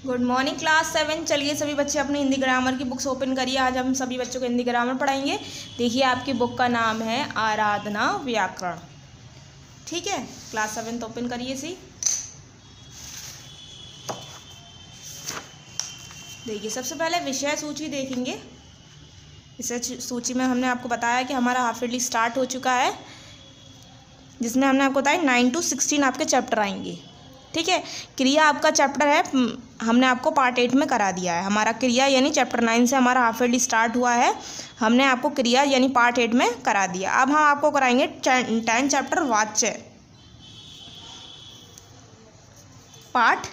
Good morning class 7। चलिए सभी बच्चे अपनी हिंदी ग्रामर की बुक्स ओपन करिए। आज हम सभी बच्चों को हिंदी ग्रामर पढ़ाएंगे। देखिए आपकी बुक का नाम है आराधना व्याकरण। ठीक है, क्लास 7 ओपन करिए इसी। देखिए सबसे पहले विषय सूची देखेंगे। विषय सूची में हमने आपको बताया कि हमारा हाफ ईयरली स्टार्ट हो चुका है, जिसमें हमने आपको बताया 9 to 16 आपके चैप्टर आएंगे। ठीक है, क्रिया आपका चैप्टर है, हमने आपको पार्ट 8 में करा दिया है। हमारा क्रिया यानी चैप्टर 9 से हमारा हाफ ईयरली स्टार्ट हुआ है, हमने आपको क्रिया यानी पार्ट 8 में करा दिया। अब हम आपको कराएंगे 10 चैप्टर वाच्य पार्ट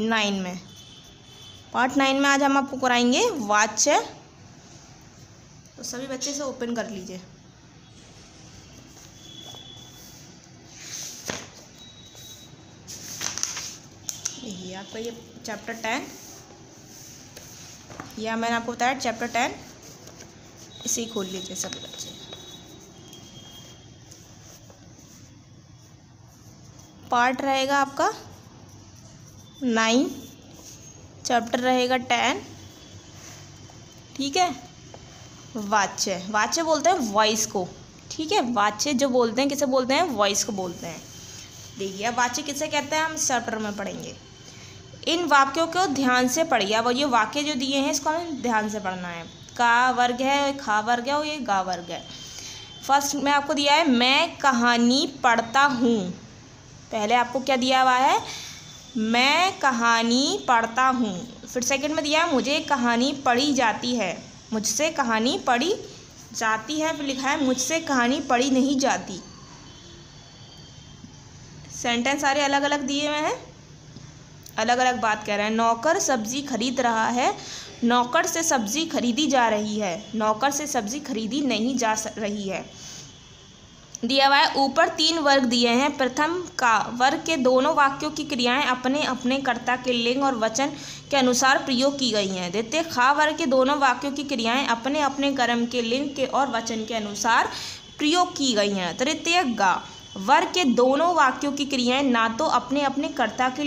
9 में। पार्ट 9 में आज हम आपको कराएंगे वाच्य। तो सभी बच्चे से ओपन कर लीजिए। यही आपका ये चैप्टर 10, या मैंने आपको बताया चैप्टर 10, इसे खोल लीजिए सभी बच्चे। पार्ट रहेगा आपका 9, चैप्टर रहेगा 10। ठीक है, वाच्य, वाच्य बोलते हैं वॉइस को। ठीक है, वाच्य जो बोलते हैं किसे बोलते हैं? वॉइस को बोलते हैं। देखिए अब वाच्य किसे कहते हैं हम इस चैप्टर में पढ़ेंगे। इन वाक्यों को ध्यान से पढ़िए। अब ये वाक्य जो दिए हैं इसको हमें ध्यान से पढ़ना है। का वर्ग है, खा वर्ग है और ये गा वर्ग है। फर्स्ट में आपको दिया है मैं कहानी पढ़ता हूँ। पहले आपको क्या दिया हुआ है? मैं कहानी पढ़ता हूँ। फिर सेकंड में दिया है मुझे कहानी पढ़ी जाती है, मुझसे कहानी पढ़ी जाती है। फिर लिखा है मुझसे कहानी पढ़ी नहीं जाती। सेंटेंस सारे अलग अलग दिए हुए हैं, अलग अलग बात कह रहे हैं। नौकर सब्जी खरीद रहा है, नौकर से सब्जी खरीदी जा रही है, नौकर से सब्जी खरीदी नहीं जा रही है। दिया हुआ है ऊपर 3 वर्ग दिए हैं। प्रथम का वर्ग के दोनों वाक्यों की क्रियाएं अपने अपने कर्ता के लिंग और वचन के अनुसार प्रयोग की गई हैं। द्वितीय खा वर्ग के दोनों वाक्यों की क्रियाएं अपने अपने कर्म के लिंग के और वचन के अनुसार प्रयोग की गई हैं। तृतीय गा वर्ग के दोनों वाक्यों की क्रियाएं ना तो अपने अपने कर्ता के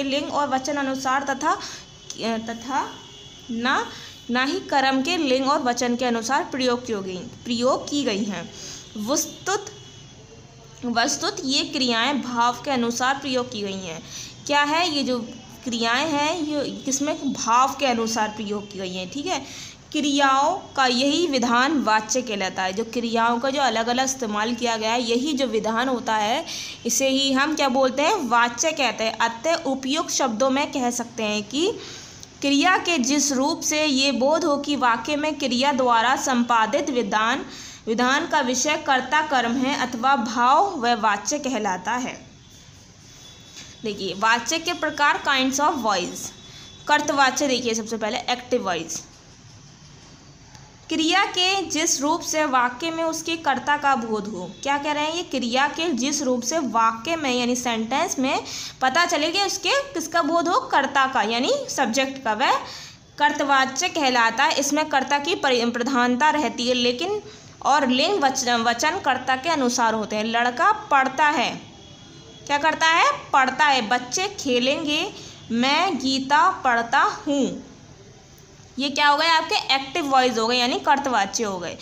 लिंग और वचन अनुसार तथा ना ही कर्म के लिंग और वचन के अनुसार प्रयोग की गई हैं। वस्तुत ये क्रियाएं भाव के अनुसार प्रयोग की गई हैं। क्या है ये जो क्रियाएं हैं, ये किसमें? भाव के अनुसार प्रयोग की गई हैं। ठीक है, क्रियाओं का यही विधान वाच्य कहलाता है। जो क्रियाओं का जो अलग अलग इस्तेमाल किया गया है, यही जो विधान होता है, इसे ही हम क्या बोलते हैं? वाच्य कहते हैं। अतः उपयुक्त शब्दों में कह सकते हैं कि क्रिया के जिस रूप से ये बोध हो कि वाक्य में क्रिया द्वारा संपादित विधान का विषय कर्ता कर्म है अथवा भाव, वह वाच्य कहलाता है। देखिए वाच्य के प्रकार, काइंड्स ऑफ वॉइस। कर्तवाच्य देखिए सबसे पहले एक्टिव वॉइस। क्रिया के जिस रूप से वाक्य में उसके कर्ता का बोध हो। क्या कह रहे हैं? ये क्रिया के जिस रूप से वाक्य में यानी सेंटेंस में पता चले कि उसके किसका बोध हो? कर्ता का यानी सब्जेक्ट का, वह कर्तवाच्य कहलाता है। इसमें कर्ता की प्रधानता रहती है, लेकिन और लिंग वचन कर्ता के अनुसार होते हैं। लड़का पढ़ता है, क्या करता है? पढ़ता है। बच्चे खेलेंगे, मैं गीता पढ़ता हूँ। ये क्या हो गए? आपके एक्टिव वॉइस हो गए यानी कर्तवाच्य हो गए।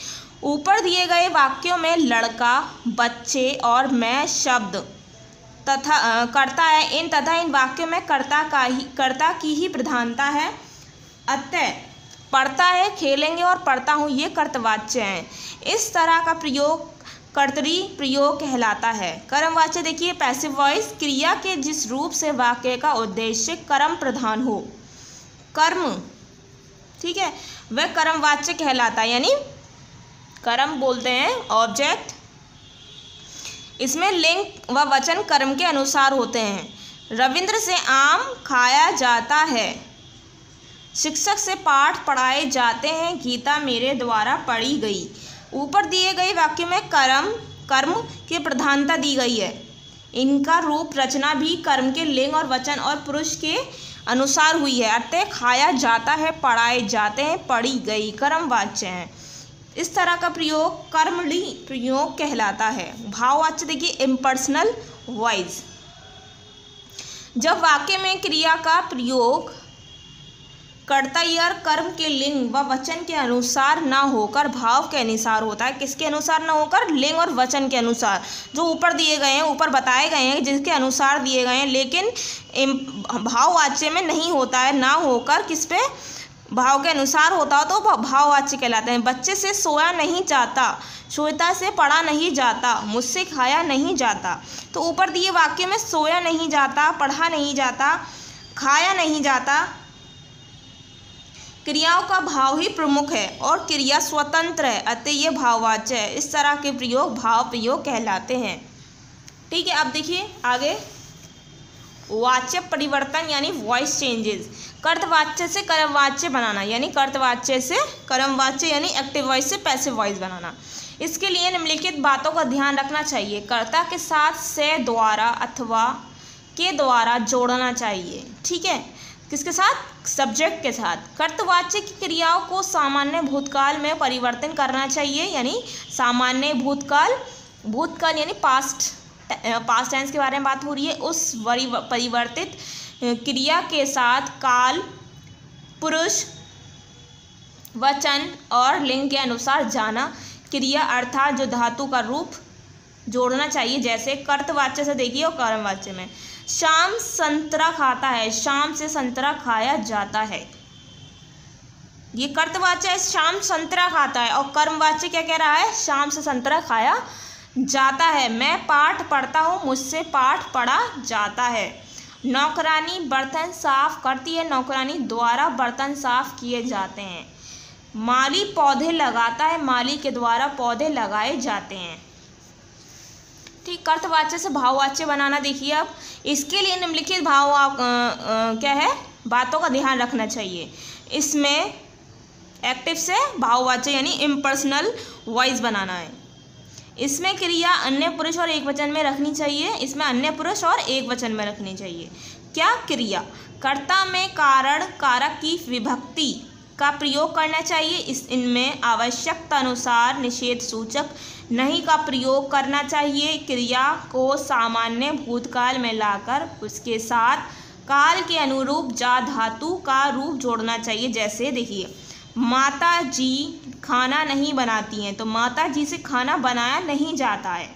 ऊपर दिए गए वाक्यों में लड़का, बच्चे और मैं शब्द तथा कर्ता है। इन वाक्यों में कर्ता की ही प्रधानता है। अतः पढ़ता है, खेलेंगे और पढ़ता हूँ ये कर्तवाच्य हैं। इस तरह का प्रयोग कर्तरी प्रयोग कहलाता है। कर्मवाच्य देखिए पैसिव वॉइस। क्रिया के जिस रूप से वाक्य का उद्देश्य कर्म प्रधान हो, कर्म, ठीक है, वह कर्मवाच्य कहलाता है। यानी कर्म बोलते हैं ऑब्जेक्ट, इसमें लिंग व वचन कर्म के अनुसार होते हैं। रविंद्र से आम खाया जाता है, शिक्षक से पाठ पढ़ाए जाते हैं, गीता मेरे द्वारा पढ़ी गई। ऊपर दिए गए वाक्य में कर्म की प्रधानता दी गई है। इनका रूप रचना भी कर्म के लिंग और वचन और पुरुष के अनुसार हुई है। अतः खाया जाता है, पढ़ाए जाते हैं, पढ़ी गई कर्मवाच्य हैं। इस तरह का प्रयोग कर्मणी प्रयोग कहलाता है। भाववाच्य देखिए इम्पर्सनल वॉइस। जब वाक्य में क्रिया का प्रयोग कर्ता या कर्म के लिंग व वचन के अनुसार ना होकर भाव के अनुसार होता है। किसके अनुसार ना होकर? लिंग और वचन के अनुसार, जो ऊपर दिए गए हैं, ऊपर बताए गए हैं, जिसके अनुसार दिए गए हैं, लेकिन भाववाच्य में नहीं होता है, ना होकर किस पे? भाव के अनुसार होता हो तो भाववाच्य कहलाते हैं। बच्चे से सोया नहीं जाता, श्वेता से पढ़ा नहीं जाता, मुझसे खाया नहीं जाता। तो ऊपर दिए वाक्य में सोया नहीं जाता, पढ़ा नहीं जाता, खाया नहीं जाता, क्रियाओं का भाव ही प्रमुख है और क्रिया स्वतंत्र है, अतः ये भाववाच्य है। इस तरह के प्रयोग भाव प्रयोग कहलाते हैं। ठीक है, अब देखिए आगे, वाच्य परिवर्तन यानी वॉइस चेंजेस। कर्तवाच्य से कर्मवाच्य बनाना, यानी कर्तवाच्य से कर्मवाच्य यानी एक्टिव वॉइस से पैसिव वॉइस बनाना। इसके लिए निम्नलिखित बातों का ध्यान रखना चाहिए। कर्ता के साथ से द्वारा अथवा के द्वारा जोड़ना चाहिए। ठीक है, किसके साथ? सब्जेक्ट के साथ। कर्तवाच्य की क्रियाओं को सामान्य भूतकाल में परिवर्तन करना चाहिए, यानी सामान्य भूतकाल, भूतकाल यानी पास्ट टेंस के बारे में बात हो रही है। उस परिवर्तित क्रिया के साथ काल, पुरुष, वचन और लिंग के अनुसार जाना क्रिया अर्थात जो धातु का रूप जोड़ना चाहिए। जैसे कर्तवाच्य से देखिए और कर्मवाच्य में, शाम संतरा खाता है, शाम से संतरा खाया जाता है। ये कर्तवाच्य है, शाम संतरा खाता है, और कर्मवाच्य क्या कह रहा है? शाम से संतरा खाया जाता है। मैं पाठ पढ़ता हूँ, मुझसे पाठ पढ़ा जाता है। नौकरानी बर्तन साफ करती है, नौकरानी द्वारा बर्तन साफ किए जाते हैं। माली पौधे लगाता है, माली के द्वारा पौधे लगाए जाते हैं। ठीक, कर्तवाच्य से भाववाच्य बनाना देखिए। अब इसके लिए निम्नलिखित भाव क्या है? बातों का ध्यान रखना चाहिए। इसमें एक्टिव से भाववाच्य यानी इम्पर्सनल वॉइस बनाना है। इसमें क्रिया अन्य पुरुष और एक वचन में रखनी चाहिए। इसमें अन्य पुरुष और एक वचन में रखनी चाहिए। क्या? क्रिया कर्ता में कारण कारक की विभक्ति का प्रयोग करना चाहिए। इनमें आवश्यकता अनुसार निषेध सूचक नहीं का प्रयोग करना चाहिए। क्रिया को सामान्य भूतकाल में लाकर उसके साथ काल के अनुरूप जा धातु का रूप जोड़ना चाहिए। जैसे देखिए, माता जी खाना नहीं बनाती हैं, तो माता जी से खाना बनाया नहीं जाता है।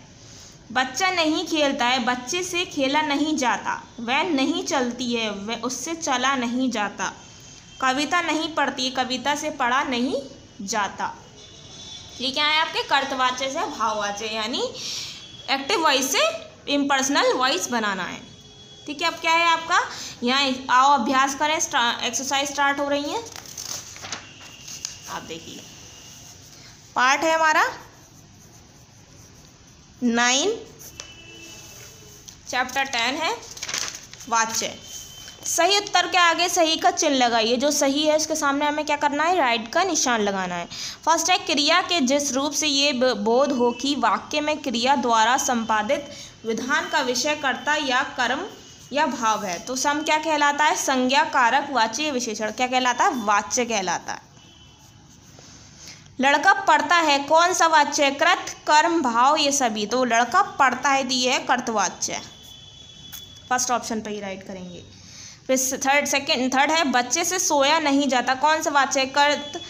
बच्चा नहीं खेलता है, बच्चे से खेला नहीं जाता। वह नहीं चलती है, वह उससे चला नहीं जाता। कविता नहीं पढ़ती है, कविता से पढ़ा नहीं जाता। ये क्या है? आपके कर्तवाच्य से भाववाच्य यानी एक्टिव वॉइस से इम्पर्सनल वॉइस बनाना है। ठीक है, अब क्या है आपका? यहाँ आओ अभ्यास करें। एक्सरसाइज स्टार्ट हो रही है। आप देखिए, पार्ट है हमारा 9, चैप्टर 10 है वाच्य। सही उत्तर के आगे सही का चिन्ह लगाइए। जो सही है उसके सामने हमें क्या करना है? राइट का निशान लगाना है। फर्स्ट है, क्रिया के जिस रूप से ये बोध हो कि वाक्य में क्रिया द्वारा संपादित विधान का विषय कर्ता या कर्म या भाव है, तो सम क्या कहलाता है? संज्ञा, कारक, वाच्य, विशेषण क्या कहलाता है? वाच्य कहलाता है। लड़का पढ़ता है, कौन सा वाच्य है? कृत, कर्म, भाव, ये सभी। तो लड़का पढ़ता है दी है कर्तवाच्य। फर्स्ट ऑप्शन पे ही राइट करेंगे। फिर थर्ड है, बच्चे से सोया नहीं जाता, कौन सा वाच्य है? कर्त,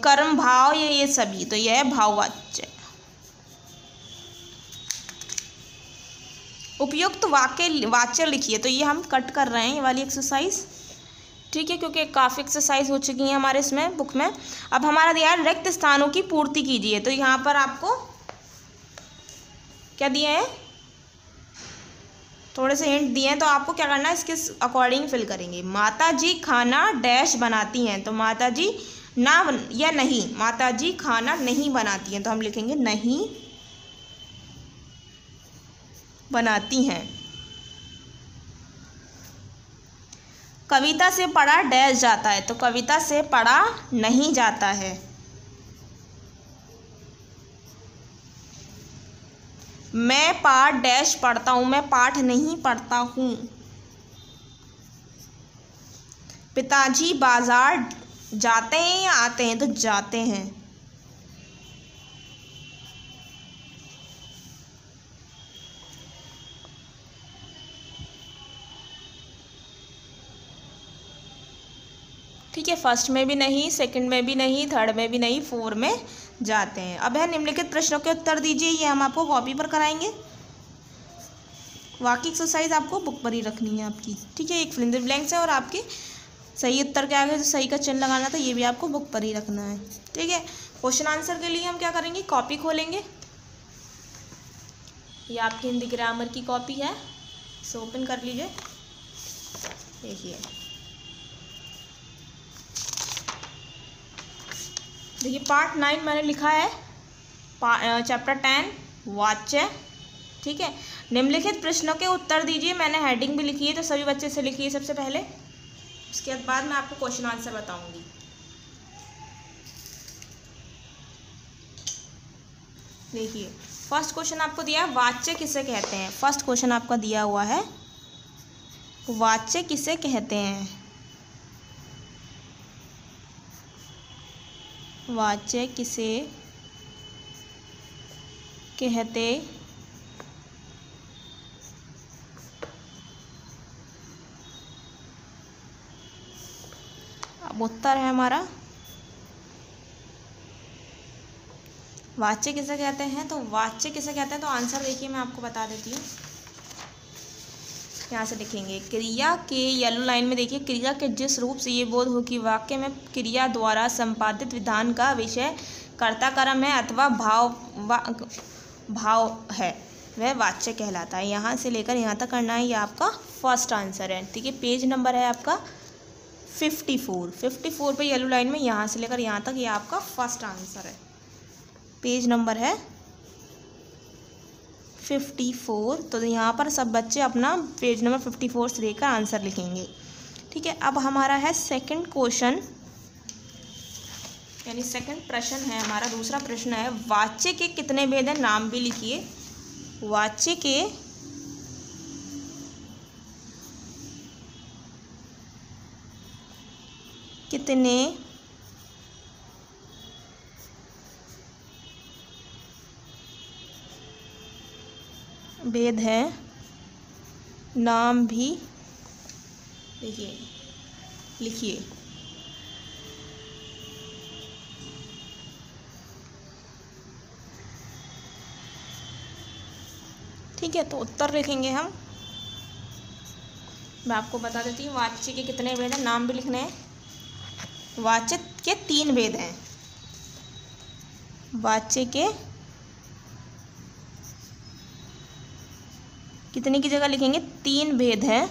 कर्म, भाव, ये सभी। तो यह है भाववाच्य। उपयुक्त वाच्य लिखिए। तो ये हम कट कर रहे हैं ये वाली एक्सरसाइज। ठीक है, क्योंकि काफ़ी एक्सरसाइज हो चुकी है हमारे इसमें बुक में। अब हमारा दिया है रिक्त स्थानों की पूर्ति कीजिए। तो यहाँ पर आपको क्या दिए हैं? थोड़े से हिंट दिए हैं, तो आपको क्या करना है? इसके अकॉर्डिंग फिल करेंगे। माता जी खाना डैश बनाती हैं, तो माता जी ना या नहीं, माता जी खाना नहीं बनाती हैं, तो हम लिखेंगे नहीं बनाती हैं। कविता से पढ़ा डैश जाता है, तो कविता से पढ़ा नहीं जाता है। मैं पाठ डैश पढ़ता हूँ, मैं पाठ नहीं पढ़ता हूँ। पिताजी बाजार जाते हैं या आते हैं? तो जाते हैं। ठीक है, फर्स्ट में भी नहीं, सेकंड में भी नहीं, थर्ड में भी नहीं, 4 में जाते हैं। अब है निम्नलिखित प्रश्नों के उत्तर दीजिए, ये हम आपको कॉपी पर कराएंगे। बाकी एक्सरसाइज आपको बुक पर ही रखनी है आपकी। ठीक है, एक फिल इन द ब्लैंक्स है और आपके सही उत्तर के आगे जो सही का चिन्ह लगाना था ये भी आपको बुक पर ही रखना है। ठीक है, क्वेश्चन आंसर के लिए हम क्या करेंगे, कॉपी खोलेंगे। ये आपकी हिंदी ग्रामर की कॉपी है, इसे ओपन कर लीजिए। देखिए पार्ट 9 मैंने लिखा है, चैप्टर 10 वाच्य। ठीक है, निम्नलिखित प्रश्नों के उत्तर दीजिए, मैंने हेडिंग भी लिखी है तो सभी बच्चे से लिखिए सबसे पहले, उसके बाद मैं आपको क्वेश्चन आंसर बताऊंगी। देखिए फर्स्ट क्वेश्चन आपको दिया है, वाच्य किसे कहते हैं। फर्स्ट क्वेश्चन आपका दिया हुआ है, वाच्य किसे कहते हैं। वाच्य किसे कहते अब उत्तर है हमारा, वाच्य किसे कहते हैं। तो वाच्य किसे कहते हैं, तो आंसर देखिए मैं आपको बता देती हूँ। यहाँ से लिखेंगे, क्रिया के येलो लाइन में देखिए, क्रिया के जिस रूप से ये बोध हो कि वाक्य में क्रिया द्वारा संपादित विधान का विषय कर्ता कर्म है अथवा भाव है, वह वाच्य कहलाता है। यहाँ से लेकर यहाँ तक करना है, ये आपका फर्स्ट आंसर है। ठीक है, पेज नंबर है आपका 54 पे येलो लाइन में यहाँ से लेकर यहाँ तक, ये आपका फर्स्ट आंसर है। पेज नंबर है 54, तो यहाँ पर सब बच्चे अपना पेज नंबर 54 से लेकर आंसर लिखेंगे। ठीक है, अब हमारा है सेकंड क्वेश्चन, यानी सेकंड प्रश्न है हमारा, दूसरा प्रश्न है, वाच्य के कितने भेद हैं, नाम भी लिखिए। वाच्य के कितने भेद है, नाम भी देखिए लिखिए। ठीक है, तो उत्तर लिखेंगे हम, मैं आपको बता देती हूँ। वाच्य के कितने भेद हैं, नाम भी लिखने हैं। वाच्य के 3 भेद हैं। वाच्य के कितने की जगह लिखेंगे, 3 भेद हैं।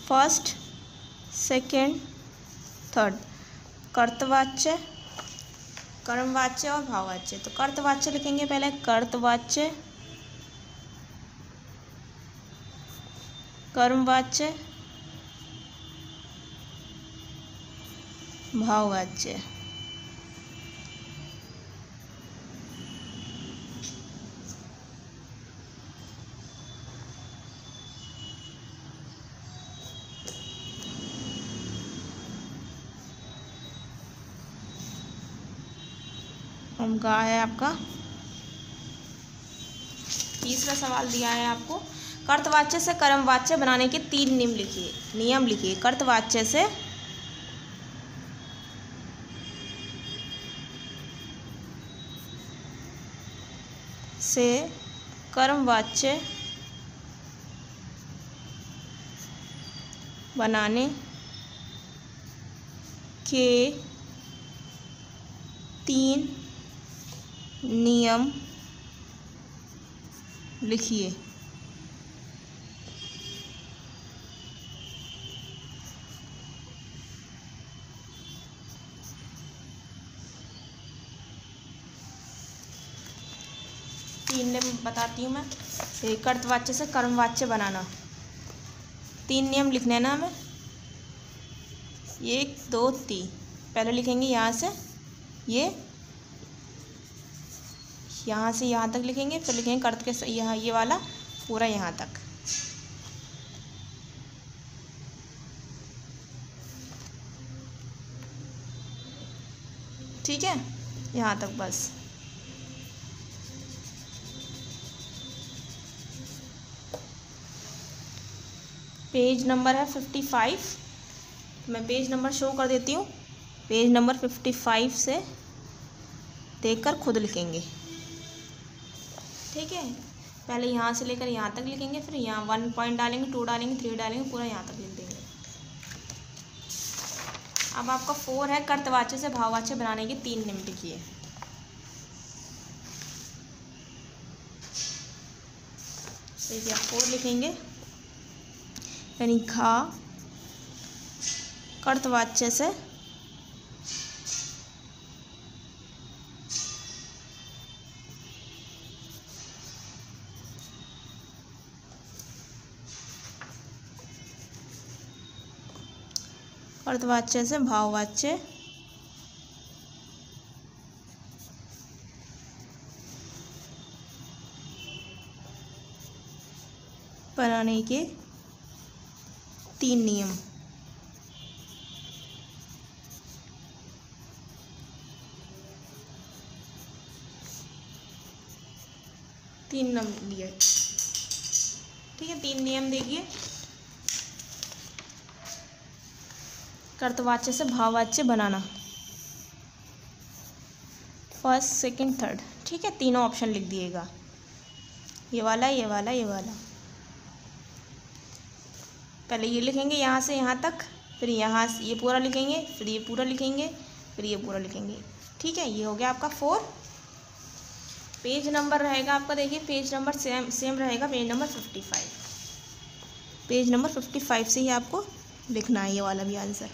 First, second, third. कर्तवाच्य, कर्मवाच्य और भाववाच्य। तो कर्तवाच्य लिखेंगे पहले, कर्तवाच्य, कर्मवाच्य, भाववाच्य। हम कहा है आपका तीसरा सवाल दिया है आपको, कर्तवाच्य से कर्मवाच्य बनाने के 3 नियम लिखिए। कर्तवाच्य से कर्मवाच्य बनाने के 3 नियम लिखिए। बताती हूँ मैं, कर्तवाच्य से कर्मवाच्य बनाना 3 नियम लिखने हैं ना हमें, 1 2 3। पहले लिखेंगे यहाँ से यहाँ से यहाँ तक लिखेंगे, फिर लिखेंगे कर्त के यहाँ ये वाला पूरा यहाँ तक। ठीक है, यहाँ तक बस। पेज नंबर है 55। मैं पेज नंबर शो कर देती हूँ। पेज नंबर 55 से देखकर खुद लिखेंगे, ठीक है। पहले यहाँ से लेकर यहाँ तक लिखेंगे, फिर यहाँ 1 पॉइंट डालेंगे, 2 डालेंगे, 3 डालेंगे, पूरा यहाँ तक लिख देंगे। अब आपका 4 है, कर्तवाच्य से भाववाच्य बनाने के 3 नियम लिखिए। देखिए आप 4 लिखेंगे, यानी घा कर्तवाच्य से कर्तवाच्य से भाववाच्य बनाने के 3 नियम। तीन नियम दिए, ठीक है। 3 नियम देखिए, कर्तवाच्य से भाववाच्य बनाना, फर्स्ट, सेकंड, थर्ड, ठीक है। तीनों ऑप्शन लिख दिएगा, ये वाला, ये वाला, ये वाला। पहले ये लिखेंगे यहाँ से यहाँ तक, फिर यहाँ से ये पूरा लिखेंगे, फिर ये पूरा लिखेंगे, फिर ये पूरा लिखेंगे, ठीक है। ये हो गया आपका 4। पेज नंबर रहेगा आपका, देखिए पेज नंबर सेम रहेगा, पेज नंबर 55। पेज नंबर 55 से ही आपको लिखना है ये वाला भी आंसर,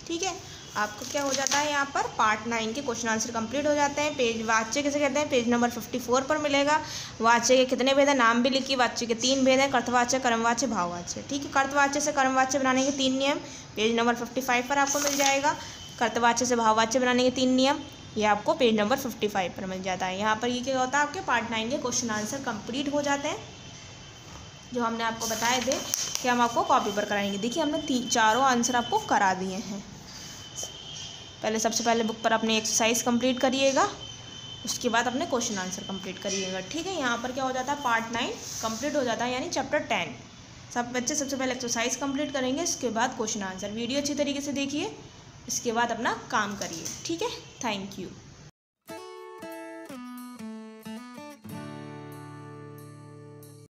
ठीक है। आपको क्या हो जाता है, यहाँ पर पार्ट 9 के क्वेश्चन आंसर कंप्लीट हो जाते हैं। पेज वाच्य किसे कहते हैं, पेज नंबर 54 पर मिलेगा। वाच्य के कितने भेद हैं, नाम भी लिखिए। वाच्य के 3 भेद हैं, कर्तवाच्य, कर्मवाच्य, भाववाच्य, ठीक है। कर्तवाच्य से कर्मवाच्य बनाने के 3 नियम पेज नंबर 55 पर आपको मिल जाएगा। कर्तवाच्य से भाववाच्य बनाने के 3 नियम ये आपको पेज नंबर 55 पर मिल जाता है। यहाँ पर ये क्या होता है, आपके पार्ट 9 के क्वेश्चन आंसर कंप्लीट हो जाते हैं, जो हमने आपको बताए थे कि हम आपको कॉपी पर कराएंगे। देखिए हमने चारों आंसर आपको करा दिए हैं। पहले सबसे पहले बुक पर अपने एक्सरसाइज कंप्लीट करिएगा, उसके बाद अपने क्वेश्चन आंसर कंप्लीट करिएगा, ठीक है। यहाँ पर क्या हो जाता है, पार्ट 9 कंप्लीट हो जाता है, यानी चैप्टर 10। सब बच्चे सबसे पहले एक्सरसाइज कंप्लीट करेंगे, इसके बाद क्वेश्चन आंसर। वीडियो अच्छी तरीके से देखिए, इसके बाद अपना काम करिए, ठीक है। Thank you.